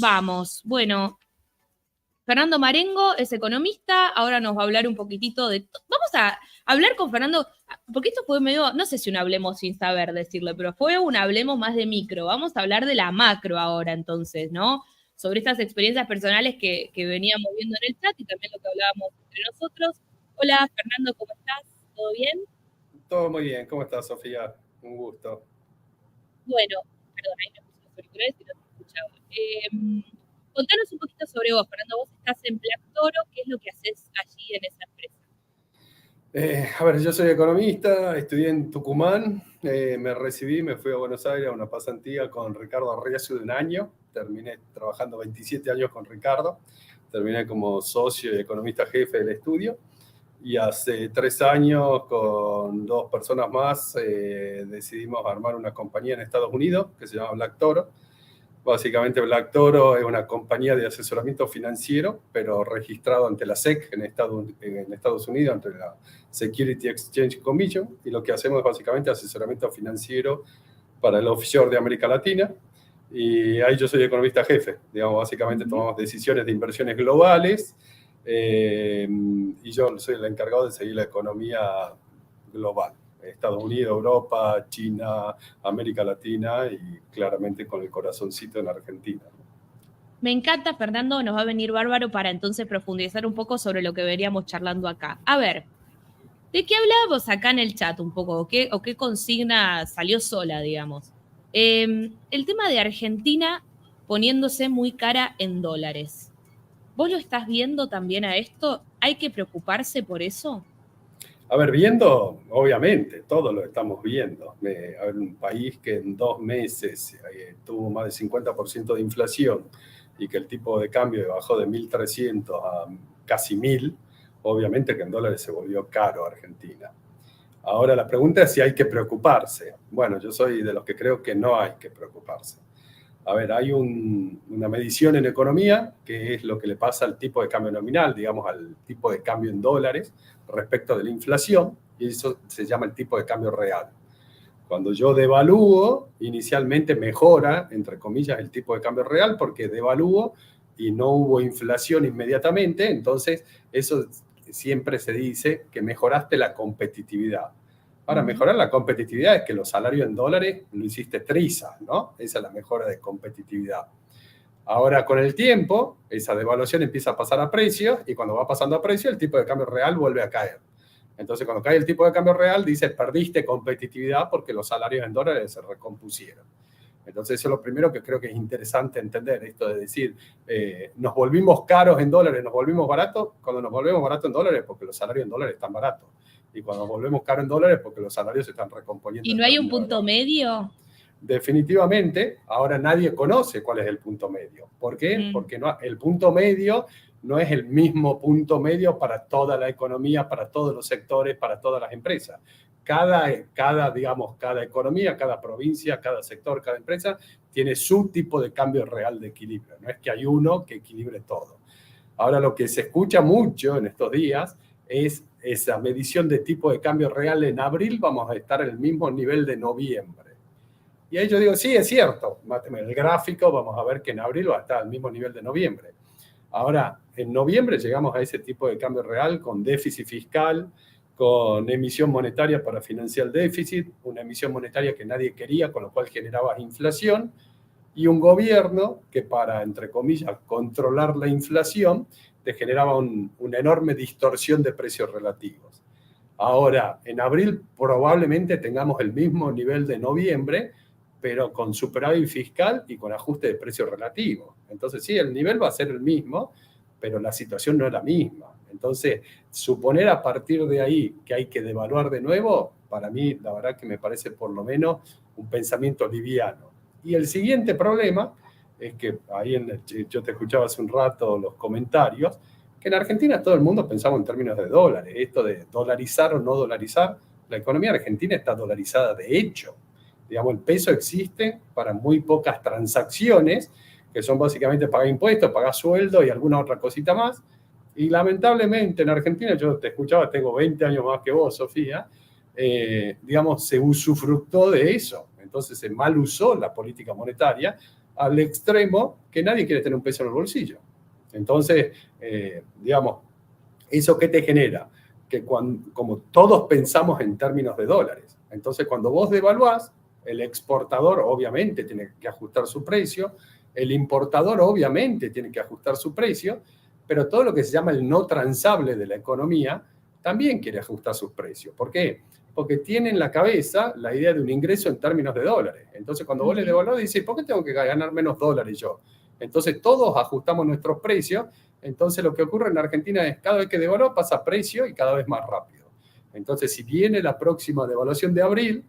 Vamos, bueno, Fernando Marengo es economista, ahora nos va a hablar un poquitito de... Vamos a hablar con Fernando, porque esto fue medio, no sé si un hablemos sin saber decirlo, pero fue un hablemos más de micro. Vamos a hablar de la macro ahora entonces, ¿no? Sobre estas experiencias personales que veníamos viendo en el chat y también lo que hablábamos entre nosotros. Hola Fernando, ¿cómo estás? ¿Todo bien? Todo muy bien. ¿Cómo estás, Sofía? Un gusto. Bueno, perdón, ahí me puse los auriculares y no te escuchaba. Contanos un poquito sobre vos, Fernando. Vos estás en Black Toro, ¿qué es lo que haces allí en esa empresa? A ver, yo soy economista, estudié en Tucumán, me recibí, me fui a Buenos Aires a una pasantía con Ricardo Arriazu de un año. Terminé trabajando 27 años con Ricardo. Terminé como socio y economista jefe del estudio. Y hace 3 años, con 2 personas más, decidimos armar una compañía en Estados Unidos que se llama Black Toro. Básicamente, Black Toro es una compañía de asesoramiento financiero, pero registrado ante la SEC en Estados Unidos, ante la Security Exchange Commission, y lo que hacemos es básicamente asesoramiento financiero para el offshore de América Latina, y ahí yo soy economista jefe. Digamos, básicamente tomamos decisiones de inversiones globales, y yo soy el encargado de seguir la economía global. Estados Unidos, Europa, China, América Latina y claramente con el corazoncito en Argentina. Me encanta, Fernando, nos va a venir bárbaro para entonces profundizar un poco sobre lo que veníamos charlando acá. A ver, ¿de qué hablábamos acá en el chat un poco? ¿O qué consigna salió sola, digamos? El tema de Argentina poniéndose muy cara en dólares. ¿Vos lo estás viendo también a esto? ¿Hay que preocuparse por eso? A ver, viendo, obviamente, todos lo estamos viendo. A ver, un país que en 2 meses tuvo más del 50% de inflación y que el tipo de cambio bajó de 1.300 a casi 1.000, obviamente que en dólares se volvió caro Argentina. Ahora la pregunta es si hay que preocuparse. Bueno, yo soy de los que creo que no hay que preocuparse. A ver, hay una medición en economía que es lo que le pasa al tipo de cambio nominal, digamos, al tipo de cambio en dólares respecto de la inflación, y eso se llama el tipo de cambio real. Cuando yo devalúo, inicialmente mejora, entre comillas, el tipo de cambio real porque devalúo y no hubo inflación inmediatamente, entonces eso siempre se dice que mejoraste la competitividad. Ahora, mejorar la competitividad es que los salarios en dólares lo hiciste triza, ¿no? Esa es la mejora de competitividad. Ahora, con el tiempo, esa devaluación empieza a pasar a precio y cuando va pasando a precio, el tipo de cambio real vuelve a caer. Entonces, cuando cae el tipo de cambio real, dice, perdiste competitividad porque los salarios en dólares se recompusieron. Entonces, eso es lo primero que creo que es interesante entender, esto de decir, nos volvimos caros en dólares, nos volvimos baratos. Cuando nos volvemos baratos en dólares, porque los salarios en dólares están baratos. Y cuando nos volvemos caros en dólares, porque los salarios se están recomponiendo. ¿Y no hay un punto medio? Definitivamente, ahora nadie conoce cuál es el punto medio. ¿Por qué? Porque el punto medio no es el mismo punto medio para toda la economía, para todos los sectores, para todas las empresas. Cada economía, cada provincia, cada sector, cada empresa tiene su tipo de cambio real de equilibrio. No es que hay uno que equilibre todo. Ahora, lo que se escucha mucho en estos días es esa medición de tipo de cambio real. En abril vamos a estar en el mismo nivel de noviembre. Y ahí yo digo, sí, es cierto, el gráfico vamos a ver que en abril va a estar al mismo nivel de noviembre. Ahora, en noviembre llegamos a ese tipo de cambio real con déficit fiscal, con emisión monetaria para financiar el déficit, una emisión monetaria que nadie quería, con lo cual generaba inflación, y un gobierno que para, entre comillas, controlar la inflación, te generaba una enorme distorsión de precios relativos. Ahora, en abril probablemente tengamos el mismo nivel de noviembre, pero con superávit fiscal y con ajuste de precios relativos. Entonces, sí, el nivel va a ser el mismo, pero la situación no es la misma. Entonces, suponer a partir de ahí que hay que devaluar de nuevo, para mí, la verdad que me parece por lo menos un pensamiento liviano. Y el siguiente problema es que yo te escuchaba hace un rato los comentarios, que en Argentina todo el mundo pensamos en términos de dólares. Esto de dolarizar o no dolarizar, la economía argentina está dolarizada de hecho. Digamos, el peso existe para muy pocas transacciones, que son básicamente pagar impuestos, pagar sueldo y alguna otra cosita más. Y lamentablemente en Argentina, yo te escuchaba, tengo 20 años más que vos, Sofía, digamos, se usufructó de eso. Entonces se mal usó la política monetaria al extremo que nadie quiere tener un peso en el bolsillo. Entonces, digamos, ¿eso qué te genera? Que como todos pensamos en términos de dólares, entonces cuando vos devaluás, el exportador obviamente tiene que ajustar su precio, el importador obviamente tiene que ajustar su precio, pero todo lo que se llama el no transable de la economía también quiere ajustar sus precios. ¿Por qué? Porque tiene en la cabeza la idea de un ingreso en términos de dólares. Entonces cuando vos le devaluás, dice, ¿por qué tengo que ganar menos dólares yo? Entonces todos ajustamos nuestros precios. Entonces lo que ocurre en Argentina es cada vez que devalúa pasa precio y cada vez más rápido. Entonces si viene la próxima devaluación de abril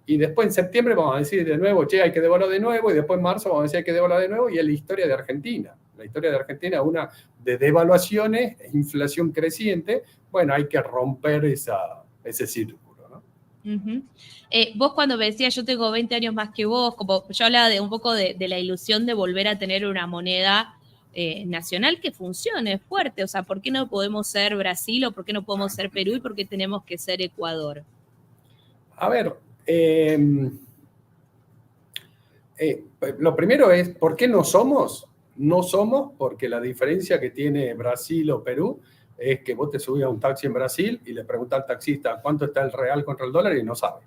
y después en septiembre vamos a decir de nuevo, che, hay que devaluar de nuevo, y después en marzo vamos a decir hay que devaluar de nuevo, y es la historia de Argentina. La historia de Argentina es una de devaluaciones, inflación creciente. Bueno, hay que romper ese círculo, ¿no? Vos cuando me decías, yo tengo 20 años más que vos, como yo hablaba de un poco de la ilusión de volver a tener una moneda nacional que funcione fuerte. O sea, ¿por qué no podemos ser Brasil o por qué no podemos ser Perú y por qué tenemos que ser Ecuador? A ver, lo primero es, ¿por qué no somos? No somos porque la diferencia que tiene Brasil o Perú es que vos te subís a un taxi en Brasil y le preguntás al taxista cuánto está el real contra el dólar y no sabe.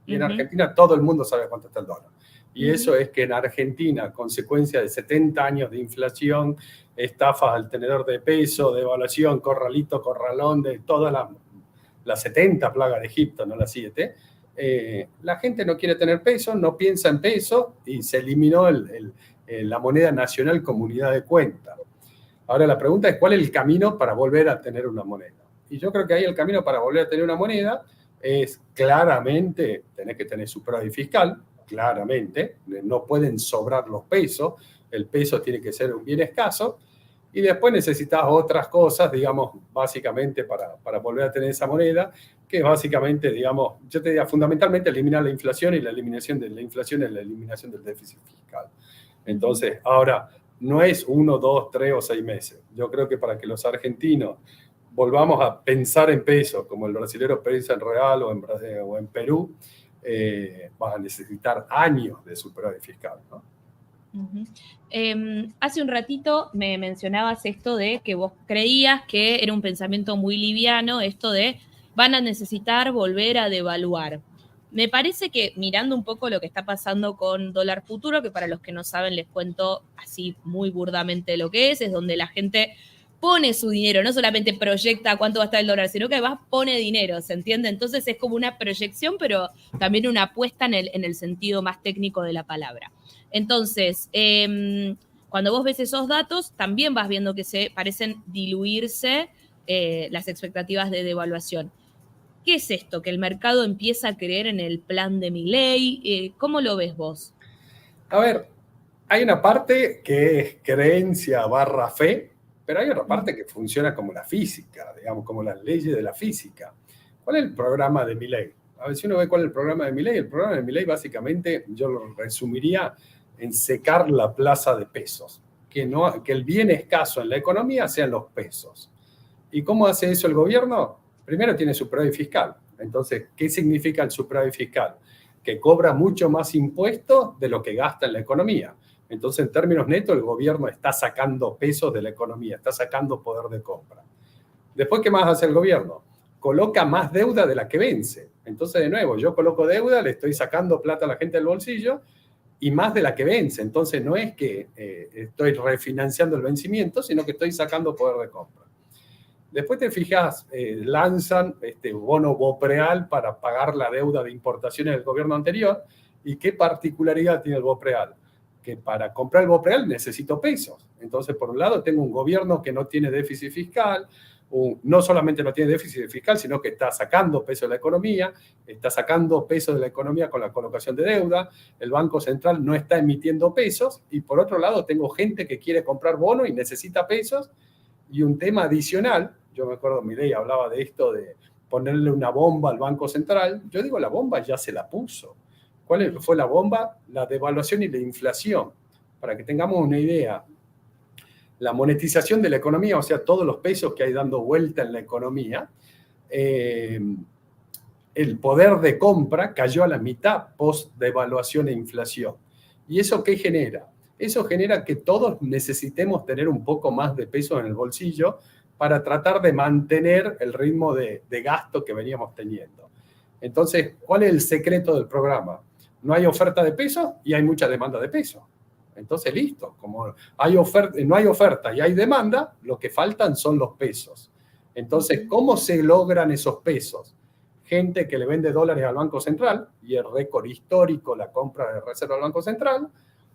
Y en Argentina todo el mundo sabe cuánto está el dólar. Y eso es que en Argentina, consecuencia de 70 años de inflación, estafas al tenedor de peso, devaluación, corralito, corralón, de todas las 70 plagas de Egipto, no las 7, la gente no quiere tener peso, no piensa en peso y se eliminó la moneda nacional como unidad de cuenta. Ahora la pregunta es, ¿cuál es el camino para volver a tener una moneda? Y yo creo que ahí el camino para volver a tener una moneda es claramente, tenés que tener superávit fiscal, claramente, no pueden sobrar los pesos, el peso tiene que ser un bien escaso, y después necesitas otras cosas, digamos, básicamente para volver a tener esa moneda, que básicamente, digamos, yo te diría fundamentalmente eliminar la inflación, y la eliminación de la inflación es la eliminación del déficit fiscal. Entonces, ahora, no es 1, 2, 3 o 6 meses. Yo creo que para que los argentinos volvamos a pensar en pesos, como el brasilero piensa en real o en Perú, van a necesitar años de superávit fiscal, ¿no? Hace un ratito me mencionabas esto de que vos creías que era un pensamiento muy liviano, esto de van a necesitar volver a devaluar. Me parece que mirando un poco lo que está pasando con dólar futuro, que para los que no saben les cuento así muy burdamente lo que es donde la gente pone su dinero, no solamente proyecta cuánto va a estar el dólar, sino que además pone dinero, ¿se entiende? Entonces es como una proyección, pero también una apuesta en el sentido más técnico de la palabra. Entonces, cuando vos ves esos datos, también vas viendo que se parecen diluirse las expectativas de devaluación. ¿Qué es esto? ¿Que el mercado empieza a creer en el plan de Milei? ¿Cómo lo ves vos? A ver, hay una parte que es creencia barra fe, pero hay otra parte que funciona como la física, digamos, como las leyes de la física. ¿Cuál es el programa de Milei? A ver, si uno ve cuál es el programa de Milei, el programa de Milei básicamente yo lo resumiría en secar la plaza de pesos, que el bien escaso en la economía sean los pesos. ¿Y cómo hace eso el gobierno? Primero tiene superávit fiscal. Entonces, ¿qué significa el superávit fiscal? Que cobra mucho más impuestos de lo que gasta en la economía. Entonces, en términos netos, el gobierno está sacando pesos de la economía, está sacando poder de compra. Después, ¿qué más hace el gobierno? Coloca más deuda de la que vence. Entonces, de nuevo, yo coloco deuda, le estoy sacando plata a la gente del bolsillo y más de la que vence. Entonces, no es que estoy refinanciando el vencimiento, sino que estoy sacando poder de compra. Después te fijas, lanzan este bono BOPREAL para pagar la deuda de importaciones del gobierno anterior. ¿Y qué particularidad tiene el BOPREAL? Que para comprar el BOPREAL necesito pesos. Entonces, por un lado, tengo un gobierno que no tiene déficit fiscal, no solamente no tiene déficit fiscal, sino que está sacando peso de la economía, está sacando peso de la economía con la colocación de deuda, el Banco Central no está emitiendo pesos, y por otro lado, tengo gente que quiere comprar bonos y necesita pesos. Y un tema adicional, yo me acuerdo, Milei hablaba de esto de ponerle una bomba al Banco Central. Yo digo, la bomba ya se la puso. ¿Cuál fue la bomba? La devaluación y la inflación. Para que tengamos una idea, la monetización de la economía, o sea, todos los pesos que hay dando vuelta en la economía, el poder de compra cayó a la mitad post devaluación e inflación. ¿Y eso qué genera? eso genera que todos necesitemos tener un poco más de peso en el bolsillo para tratar de mantener el ritmo de gasto que veníamos teniendo. Entonces, ¿cuál es el secreto del programa? No hay oferta de peso y hay mucha demanda de peso. Entonces, listo. Como hay no hay oferta y hay demanda, lo que faltan son los pesos. Entonces, ¿cómo se logran esos pesos? Gente que le vende dólares al Banco Central, y es récord histórico la compra de reserva del Banco Central,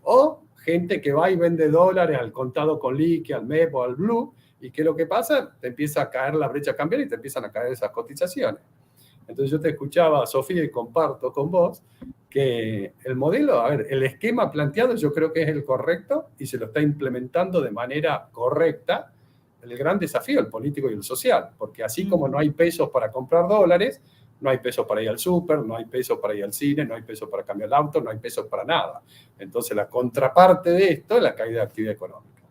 o gente que va y vende dólares al contado con liqui, al MEP o al Blue, y ¿qué es lo que pasa? Te empieza a caer la brecha cambiaria y te empiezan a caer esas cotizaciones. Entonces yo te escuchaba, Sofía, y comparto con vos que el modelo, a ver, el esquema planteado yo creo que es el correcto y se lo está implementando de manera correcta. El gran desafío, el político y el social, porque así como no hay pesos para comprar dólares, no hay pesos para ir al súper, no hay pesos para ir al cine, no hay pesos para cambiar el auto, no hay pesos para nada. Entonces la contraparte de esto es la caída de actividad económica.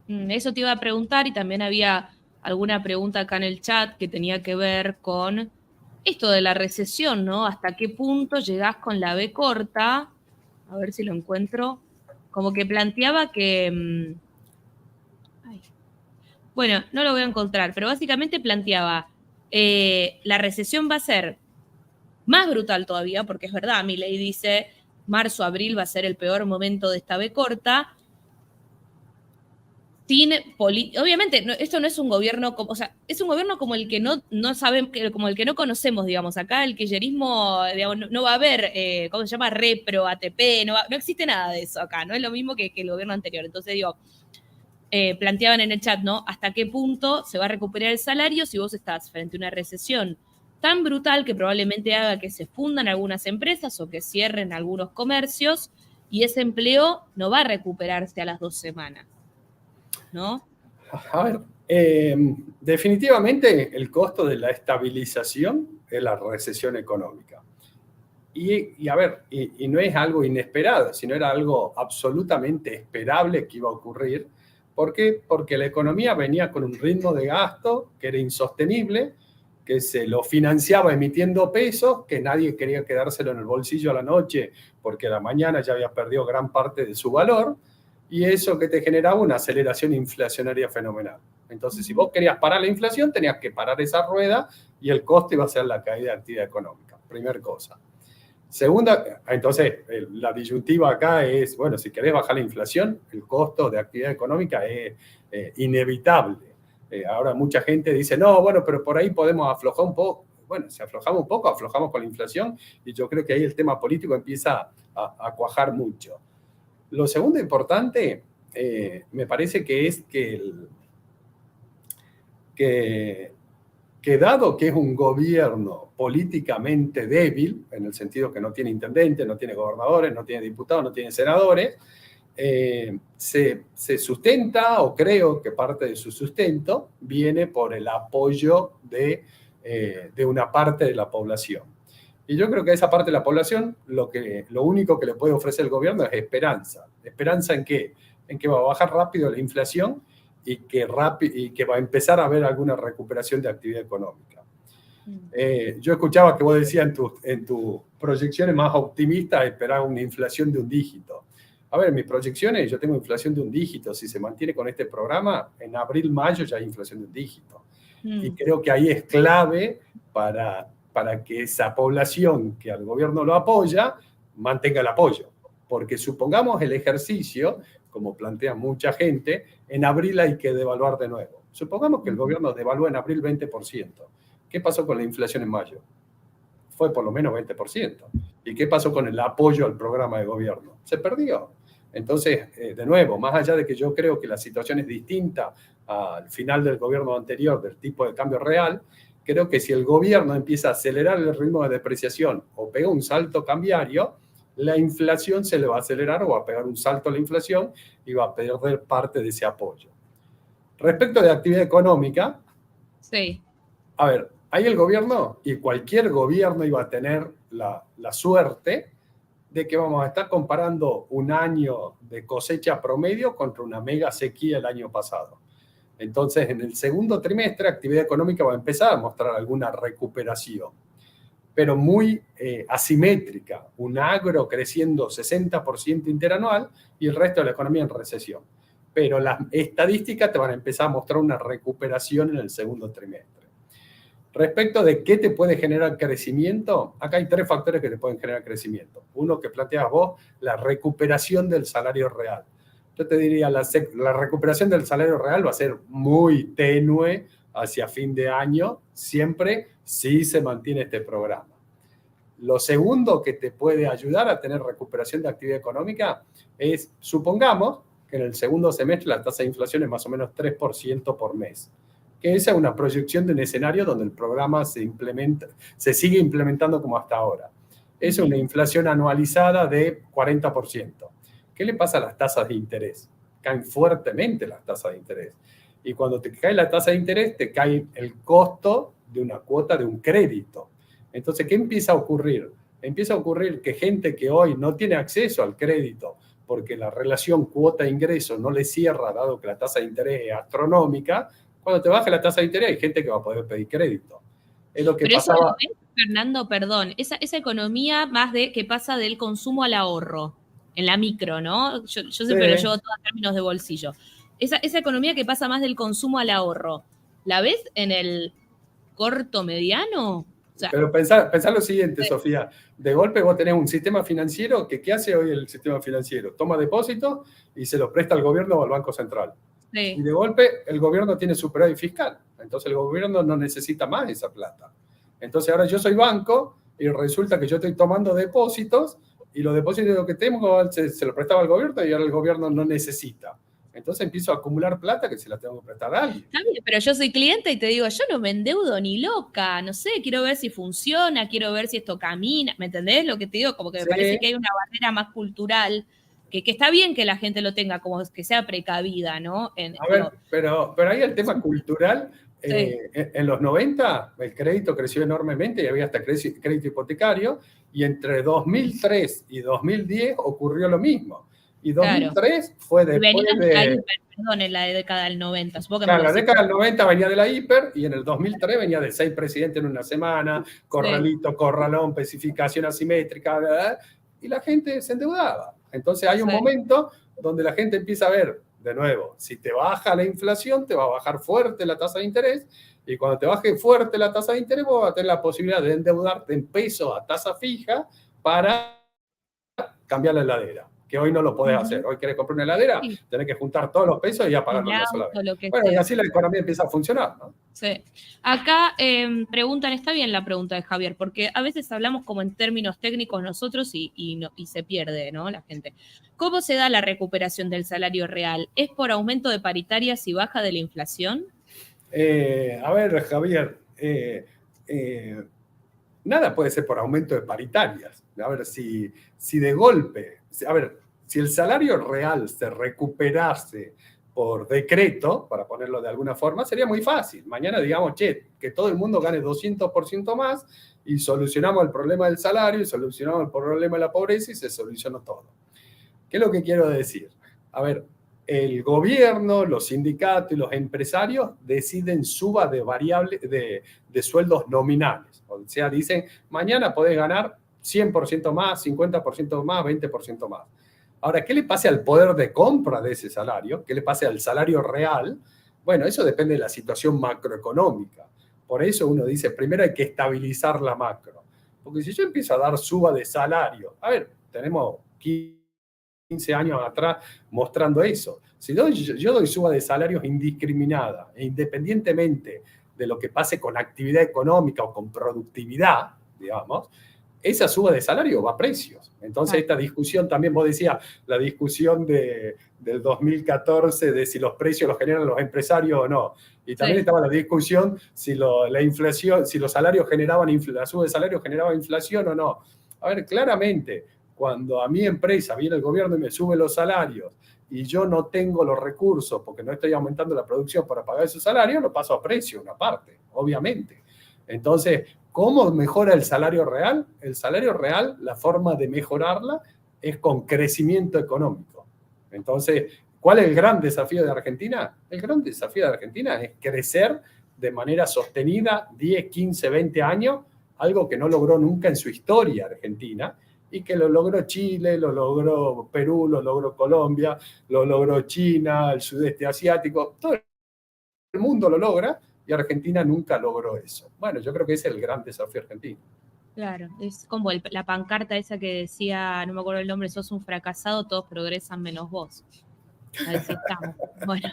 Eso te iba a preguntar, y también había alguna pregunta acá en el chat que tenía que ver con esto de la recesión, ¿no? ¿Hasta qué punto llegás con la B corta? A ver si lo encuentro. Como que planteaba que... Bueno, no lo voy a encontrar, pero básicamente planteaba, la recesión va a ser más brutal todavía, porque es verdad, Milei dice, marzo, abril va a ser el peor momento de esta B corta. Obviamente, esto no es un gobierno, o sea, es un gobierno como el que no sabemos, como el que no conocemos, digamos. Acá el kirchnerismo, digamos, no va a haber, ¿cómo se llama? Repro, ATP, no existe nada de eso acá, no es lo mismo que el gobierno anterior. Entonces, digo, planteaban en el chat, ¿no? ¿Hasta qué punto se va a recuperar el salario si vos estás frente a una recesión tan brutal que probablemente haga que se fundan algunas empresas o que cierren algunos comercios y ese empleo no va a recuperarse a las 2 semanas? ¿No? A ver, definitivamente el costo de la estabilización es la recesión económica. Y a ver, y no es algo inesperado, sino era algo absolutamente esperable que iba a ocurrir. ¿Por qué? Porque la economía venía con un ritmo de gasto que era insostenible, que se lo financiaba emitiendo pesos, que nadie quería quedárselo en el bolsillo a la noche porque a la mañana ya había perdido gran parte de su valor, y eso que te generaba una aceleración inflacionaria fenomenal. Entonces, si vos querías parar la inflación, tenías que parar esa rueda y el costo iba a ser la caída de actividad económica. Primer cosa. Segunda, entonces, la disyuntiva acá es, bueno, si querés bajar la inflación, el costo de actividad económica es inevitable. Ahora mucha gente dice, no, bueno, pero por ahí podemos aflojar un poco. Bueno, si aflojamos un poco, aflojamos con la inflación, y yo creo que ahí el tema político empieza a cuajar mucho. Lo segundo importante, me parece que es que dado que es un gobierno políticamente débil, en el sentido que no tiene intendentes, no tiene gobernadores, no tiene diputados, no tiene senadores, se sustenta, o creo que parte de su sustento viene por el apoyo de una parte de la población. Y yo creo que a esa parte de la población lo único que le puede ofrecer el gobierno es esperanza. ¿Esperanza en qué? En que va a bajar rápido la inflación y que va a empezar a haber alguna recuperación de actividad económica. Yo escuchaba que vos decías en tus proyecciones más optimistas esperar una inflación de 1 dígito. A ver, mis proyecciones, yo tengo inflación de 1 dígito. Si se mantiene con este programa, en abril, mayo ya hay inflación de 1 dígito. Y creo que ahí es clave para que esa población que al gobierno lo apoya, mantenga el apoyo. Porque supongamos el ejercicio, como plantea mucha gente, en abril hay que devaluar de nuevo. Supongamos que el gobierno devalúa en abril 20%. ¿Qué pasó con la inflación en mayo? Fue por lo menos 20%. ¿Y qué pasó con el apoyo al programa de gobierno? Se perdió. Entonces, de nuevo, más allá de que yo creo que la situación es distinta al final del gobierno anterior, del tipo de cambio real, creo que si el gobierno empieza a acelerar el ritmo de depreciación o pega un salto cambiario, la inflación se le va a acelerar o va a pegar un salto a la inflación y va a perder parte de ese apoyo. Respecto de actividad económica, sí. A ver, ahí el gobierno, y cualquier gobierno iba a tener la suerte de que vamos a estar comparando un año de cosecha promedio contra una mega sequía el año pasado. Entonces, en el segundo trimestre, actividad económica va a empezar a mostrar alguna recuperación. pero muy asimétrica. Un agro creciendo 60% interanual y el resto de la economía en recesión. Pero las estadísticas te van a empezar a mostrar una recuperación en el segundo trimestre. Respecto de qué te puede generar crecimiento, acá hay 3 factores que te pueden generar crecimiento. Uno que planteas vos, la recuperación del salario real. Yo te diría, la recuperación del salario real va a ser muy tenue hacia fin de año, siempre si se mantiene este programa. Lo segundo que te puede ayudar a tener recuperación de actividad económica es, supongamos que en el segundo semestre la tasa de inflación es más o menos 3% por mes, que esa es una proyección de un escenario donde el programa se sigue implementando como hasta ahora. Es una inflación anualizada de 40%. ¿Qué le pasa a las tasas de interés? Caen fuertemente las tasas de interés. Y cuando te cae la tasa de interés, te cae el costo de una cuota de un crédito. Entonces, ¿qué empieza a ocurrir? Empieza a ocurrir que gente que hoy no tiene acceso al crédito porque la relación cuota-ingreso no le cierra, dado que la tasa de interés es astronómica, cuando te baja la tasa de interés hay gente que va a poder pedir crédito. Es lo que Pero pasaba... eso lo ves, Fernando, perdón, esa economía más de que pasa del consumo al ahorro, en la micro, ¿no? Yo siempre lo llevo todo a términos de bolsillo. Esa economía que pasa más del consumo al ahorro, ¿la ves en el corto mediano? O sea, pero pensá lo siguiente, Sofía. De golpe vos tenés un sistema financiero que ¿qué hace hoy el sistema financiero? Toma depósitos y se los presta al gobierno o al Banco Central. Sí. Y de golpe el gobierno tiene superávit fiscal. Entonces el gobierno no necesita más esa plata. Entonces ahora yo soy banco y resulta que yo estoy tomando depósitos y los depósitos que tengo se los prestaba al gobierno y ahora el gobierno no necesita. Entonces empiezo a acumular plata que se la tengo que prestar a alguien. Está bien, pero yo soy cliente y te digo, yo no me endeudo ni loca, no sé, quiero ver si funciona, quiero ver si esto camina, ¿me entendés lo que te digo? Como que me parece que hay una barrera más cultural, que está bien que la gente lo tenga, como que sea precavida, ¿no? A ver, pero ahí el tema cultural, en los 90 el crédito creció enormemente y había hasta crédito hipotecario, y entre 2003 y 2010 ocurrió lo mismo. Y 2003 fue después de... La hiper, perdón, en la década del 90. Supongo que claro, la década del 90 venía de la hiper y en el 2003 venía de 6 presidentes en una semana, corralito, corralón, especificación asimétrica, ¿verdad? Y la gente se endeudaba. Entonces hay un momento donde la gente empieza a ver, de nuevo, si te baja la inflación, te va a bajar fuerte la tasa de interés, y cuando te baje fuerte la tasa de interés, vos vas a tener la posibilidad de endeudarte en pesos a tasa fija para cambiar la heladera, que hoy no lo podés hacer. Hoy querés comprar una heladera, tenés que juntar todos los pesos y ya pagarlo una sola vez. Bueno, y así la economía empieza a funcionar, ¿no? Sí. Acá preguntan, está bien la pregunta de Javier, porque a veces hablamos como en términos técnicos nosotros y se pierde, ¿no? La gente. ¿Cómo se da la recuperación del salario real? ¿Es por aumento de paritarias y baja de la inflación? A ver, Javier, nada puede ser por aumento de paritarias. A ver, si de golpe, a ver, si el salario real se recuperase por decreto, para ponerlo de alguna forma, sería muy fácil. Mañana digamos, che, que todo el mundo gane 200% más y solucionamos el problema del salario y solucionamos el problema de la pobreza y se solucionó todo. ¿Qué es lo que quiero decir? A ver, el gobierno, los sindicatos y los empresarios deciden suba de de sueldos nominales. O sea, dicen, mañana podés ganar 100% más, 50% más, 20% más. Ahora, ¿qué le pase al poder de compra de ese salario? ¿Qué le pase al salario real? Bueno, eso depende de la situación macroeconómica. Por eso uno dice, primero hay que estabilizar la macro. Porque si yo empiezo a dar suba de salario, a ver, tenemos 15 años atrás mostrando eso. Si yo doy suba de salarios indiscriminada e independientemente de lo que pase con actividad económica o con productividad, digamos, esa suba de salario va a precios. Entonces esta discusión, también vos decías, la discusión del 2014 de si los precios los generan los empresarios o no. Y también estaba la discusión si la inflación, si los salarios generaban, la suba de salarios generaba inflación o no. A ver, claramente, cuando a mi empresa viene el gobierno y me sube los salarios y yo no tengo los recursos porque no estoy aumentando la producción para pagar esos salarios, lo paso a precio, una parte, obviamente. Entonces, ¿cómo mejora el salario real? El salario real, la forma de mejorarla es con crecimiento económico. Entonces, ¿cuál es el gran desafío de Argentina? El gran desafío de Argentina es crecer de manera sostenida 10, 15, 20 años algo que no logró nunca en su historia Argentina, y que lo logró Chile, lo logró Perú, lo logró Colombia, lo logró China, el sudeste asiático, todo el mundo lo logra, y Argentina nunca logró eso. Bueno, yo creo que ese es el gran desafío argentino. Claro, es como la pancarta esa que decía, no me acuerdo el nombre, sos un fracasado, todos progresan menos vos. Así estamos. Bueno,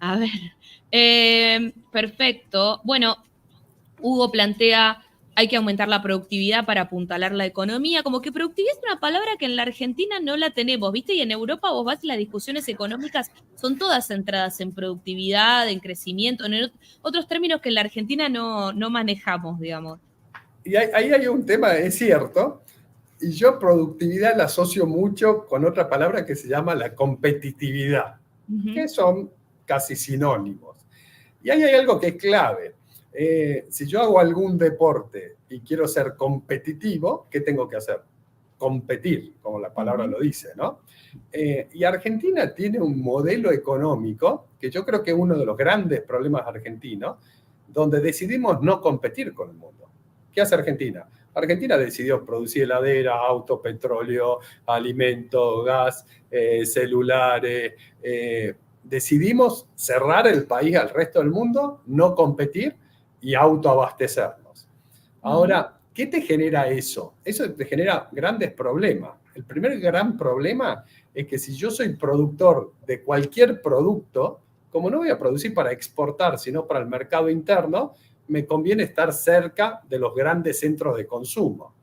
a ver. Perfecto. Bueno, Hugo plantea, hay que aumentar la productividad para apuntalar la economía. Como que productividad es una palabra que en la Argentina no la tenemos, ¿viste? Y en Europa vos vas y las discusiones económicas son todas centradas en productividad, en crecimiento, en otros términos que en la Argentina no manejamos, digamos. Y ahí hay un tema, es cierto, y yo productividad la asocio mucho con otra palabra que se llama la competitividad, que son casi sinónimos. Y ahí hay algo que es clave. Si yo hago algún deporte y quiero ser competitivo, ¿qué tengo que hacer? Competir, como la palabra lo dice, ¿no? Y Argentina tiene un modelo económico que yo creo que es uno de los grandes problemas argentinos, donde decidimos no competir con el mundo. ¿Qué hace Argentina? Argentina decidió producir heladera, auto, petróleo, alimentos, gas, celulares. Decidimos cerrar el país al resto del mundo, no competir y autoabastecernos. Ahora, ¿qué te genera eso? Eso te genera grandes problemas. El primer gran problema es que si yo soy productor de cualquier producto, como no voy a producir para exportar, sino para el mercado interno, me conviene estar cerca de los grandes centros de consumo.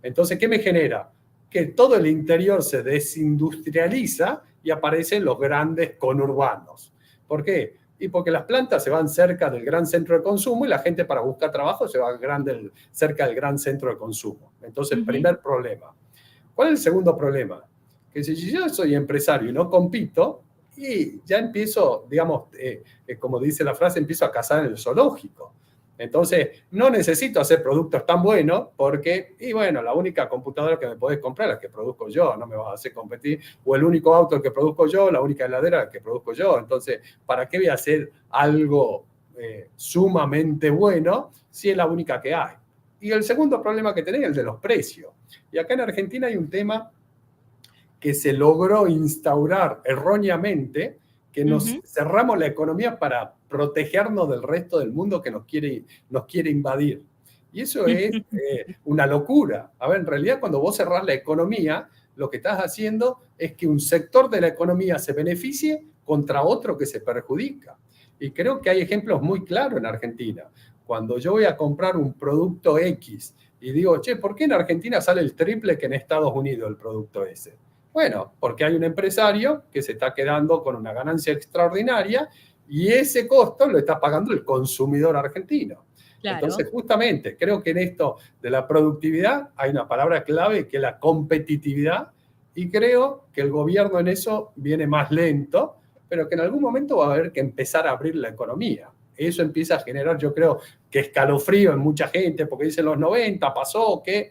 Entonces, ¿qué me genera? Que todo el interior se desindustrializa y aparecen los grandes conurbanos. ¿Por qué? Y porque las plantas se van cerca del gran centro de consumo y la gente para buscar trabajo se va cerca del gran centro de consumo. Entonces, primer problema. ¿Cuál es el segundo problema? Que si yo soy empresario y no compito, y ya empiezo, digamos, como dice la frase, empiezo a cazar en el zoológico. Entonces, no necesito hacer productos tan buenos porque, y bueno, la única computadora que me podés comprar es la que produzco yo, no me vas a hacer competir, o el único auto que produzco yo, la única heladera que produzco yo. Entonces, ¿para qué voy a hacer algo sumamente bueno si es la única que hay? Y el segundo problema que tenés es el de los precios. Y acá en Argentina hay un tema que se logró instaurar erróneamente, que nos cerramos la economía para protegernos del resto del mundo que nos quiere invadir. Y eso es una locura. A ver, en realidad cuando vos cerrás la economía, lo que estás haciendo es que un sector de la economía se beneficie contra otro que se perjudica. Y creo que hay ejemplos muy claros en Argentina. Cuando yo voy a comprar un producto X y digo, che, ¿por qué en Argentina sale el triple que en Estados Unidos el producto ese? Bueno, porque hay un empresario que se está quedando con una ganancia extraordinaria y ese costo lo está pagando el consumidor argentino. Claro. Entonces, justamente, creo que en esto de la productividad hay una palabra clave que es la competitividad, y creo que el gobierno en eso viene más lento, pero que en algún momento va a haber que empezar a abrir la economía. Eso empieza a generar, yo creo, que escalofrío en mucha gente, porque dicen los 90 pasó que...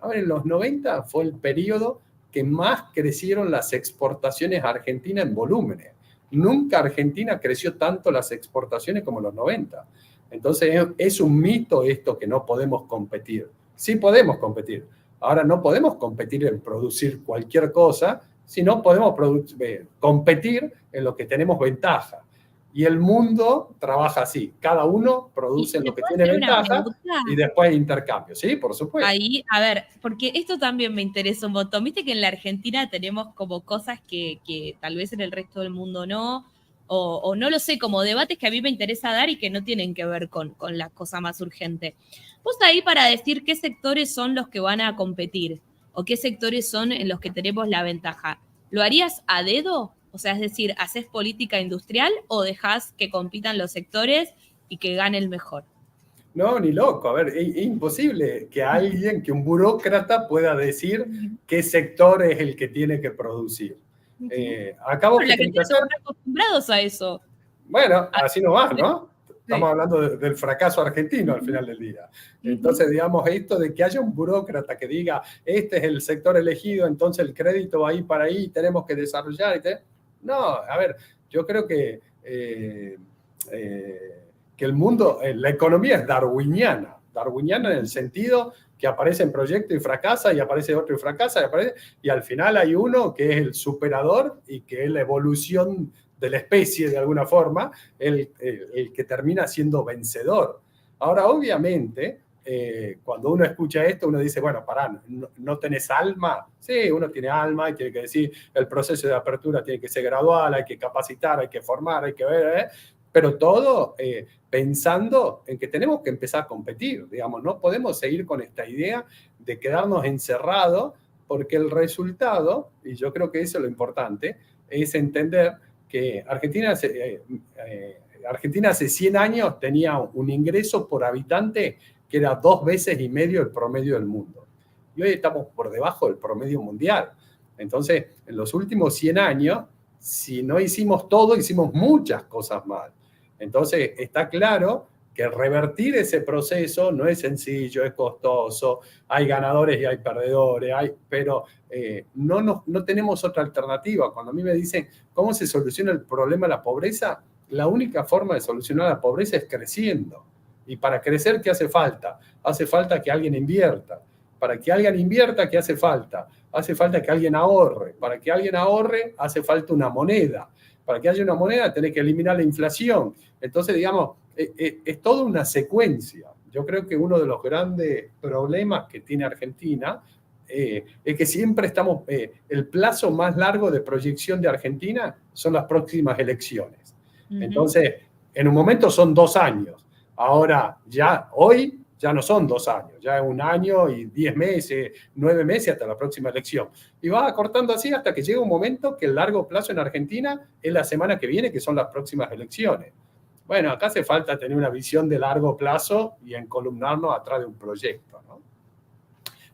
A ver, en los 90 fue el periodo que más crecieron las exportaciones argentinas en volúmenes. Nunca Argentina creció tanto las exportaciones como en los 90. Entonces es un mito esto que no podemos competir. Sí podemos competir. Ahora no podemos competir en producir cualquier cosa, sino podemos competir en lo que tenemos ventaja. Y el mundo trabaja así. Cada uno produce en lo que tiene ventaja y después hay intercambio. Sí, por supuesto. Ahí, a ver, porque esto también me interesa un montón. Viste que en la Argentina tenemos como cosas que tal vez en el resto del mundo no, o no lo sé, como debates que a mí me interesa dar y que no tienen que ver con la cosa más urgente. Vos ahí para decir qué sectores son los que van a competir o qué sectores son en los que tenemos la ventaja, ¿lo harías a dedo? O sea, es decir, ¿haces política industrial o dejás que compitan los sectores y que gane el mejor? No, ni loco. A ver, es imposible que alguien, que un burócrata pueda decir qué sector es el que tiene que producir. Acabo de que estamos acostumbrados a eso. Bueno, así no va, ¿no? Estamos hablando del fracaso argentino al final del día. Entonces, digamos, esto de que haya un burócrata que diga, este es el sector elegido, entonces el crédito va ahí para ahí, tenemos que desarrollar. No, a ver, yo creo que el mundo, la economía es darwiniana. darwiniana en el sentido que aparecen proyectos y fracasa, y aparece otro y fracasa, y al final hay uno que es el superador y que es la evolución de la especie de alguna forma, el que termina siendo vencedor. Ahora, obviamente, cuando uno escucha esto, uno dice, bueno, pará, ¿no tenés alma? Sí, uno tiene alma y tiene que decir, el proceso de apertura tiene que ser gradual, hay que capacitar, hay que formar, hay que ver, pero todo pensando en que tenemos que empezar a competir, digamos, no podemos seguir con esta idea de quedarnos encerrados, porque el resultado, y yo creo que eso es lo importante, es entender que Argentina hace 100 años tenía un ingreso por habitante que era 2,5 veces el promedio del mundo. Y hoy estamos por debajo del promedio mundial. Entonces, en los últimos 100 años, si no hicimos todo, hicimos muchas cosas mal. Entonces, está claro que revertir ese proceso no es sencillo, es costoso, hay ganadores y hay perdedores, pero no tenemos otra alternativa. Cuando a mí me dicen, ¿cómo se soluciona el problema de la pobreza? La única forma de solucionar la pobreza es creciendo. Y para crecer, ¿qué hace falta? Hace falta que alguien invierta. Para que alguien invierta, ¿qué hace falta? Hace falta que alguien ahorre. Para que alguien ahorre, hace falta una moneda. Para que haya una moneda, tenés que eliminar la inflación. Entonces, digamos, es toda una secuencia. Yo creo que uno de los grandes problemas que tiene Argentina es que siempre estamos, el plazo más largo de proyección de Argentina son las próximas elecciones. Entonces, en un momento son 2 años. Ahora, hoy ya no son 2 años, ya es 1 año y 10 meses, 9 meses hasta la próxima elección. Y va acortando así hasta que llega un momento que el largo plazo en Argentina es la semana que viene, que son las próximas elecciones. Bueno, acá hace falta tener una visión de largo plazo y encolumnarnos atrás de un proyecto, ¿no?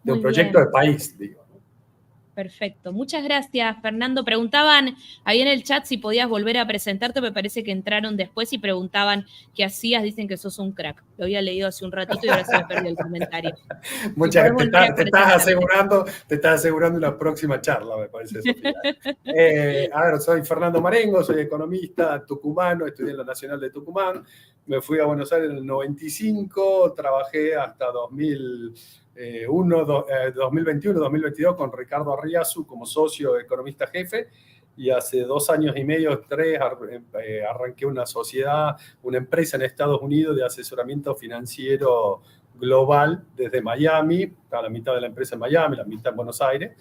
De un proyecto de país, digo. Perfecto. Muchas gracias, Fernando. Preguntaban ahí en el chat si podías volver a presentarte. Me parece que entraron después y preguntaban qué hacías. Dicen que sos un crack. Lo había leído hace un ratito y ahora se me perdió el comentario. Muchas gracias. Te estás asegurando una próxima charla, me parece, Sofía. A ver, soy Fernando Marengo, soy economista tucumano, estudié en la Nacional de Tucumán. Me fui a Buenos Aires en el 95, trabajé hasta 2021, 2022 con Ricardo Arriazu como socio economista jefe, y hace 2 años y medio, 3, arranqué una sociedad, una empresa en Estados Unidos de asesoramiento financiero global desde Miami. Está la mitad de la empresa en Miami, la mitad en Buenos Aires,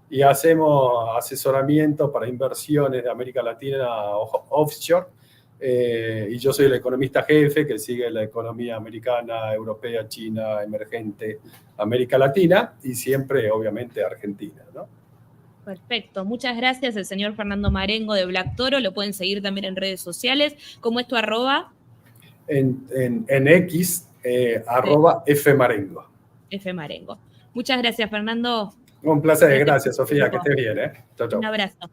y hacemos asesoramiento para inversiones de América Latina offshore. Y yo soy el economista jefe que sigue la economía americana, europea, china, emergente, América Latina y siempre, obviamente, Argentina, ¿no? Perfecto. Muchas gracias, el señor Fernando Marengo de Black Toro. Lo pueden seguir también en redes sociales. ¿Cómo es tu arroba? En X, @fmarengo. Fmarengo. Muchas gracias, Fernando. Un placer. Gracias, Sofía. Que estés bien, ¿eh? Chau, chau. Un abrazo.